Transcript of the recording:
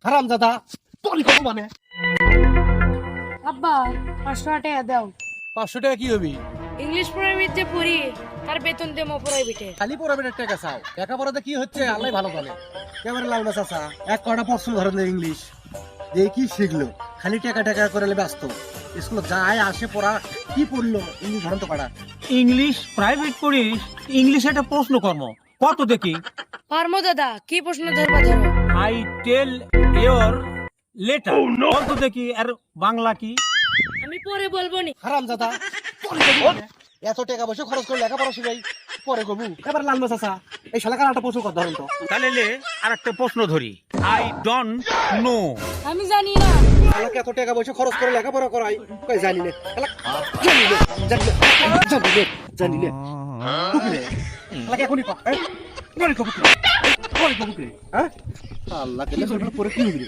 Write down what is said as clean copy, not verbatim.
হারামজাদা তোরই কত মানে আব্বা 500 টাকা দাও। 500 টাকা কি হবি? ইংলিশ প্রাইভেটে পড়ি, তার বেতন দেবো প্রাইভেটে। খালি পড়াবেন টাকা চাও, লেখাপড়াতে কি হচ্ছে আল্লাহ ভালো জানে। একেবারে লাল মাছ আসা এক কটা পড়ছিল ধরনের ইংলিশ দিয়ে কি শিখলো, খালি টাকা টাকা করে ব্যস্ত। স্কুলে যায় আসে পড়া, কি পড়লো ইংলিশ ধরন তো পারা। ইংলিশ প্রাইভেট পড়িস, ইংলিশ একটা প্রশ্ন কর্ম কত দেখি। পারমো দাদা, কি প্রশ্ন ধরবা ধরো। আই টেল ইয়োর লেটার কত দেখি। আর বাংলা কি? আমি পরে বলবো নি। হারামজাদা তোরই কত মানে? এত টাকা পয়সা খরচ করে লেখাপড়া শিখাই পরে কবু। এবার লাল মাছ আসা এই শালা কারাটা প্রশ্ন কর ধরেন তো। তাহলে লে আর একটা প্রশ্ন ধরি। I don't know. আমি জানি না। শালাকে এত টাকা পয়সা খরচ করে লেখাপড়া করাই কই জানি না। শালা জানি না জানি না জানি না জানি না কুকুরে শালাকে এখনই কর। এই কোন কুকুরে, কোন কুকুরে, হ্যাঁ আল্লাহ কেন পরে কি হইবে।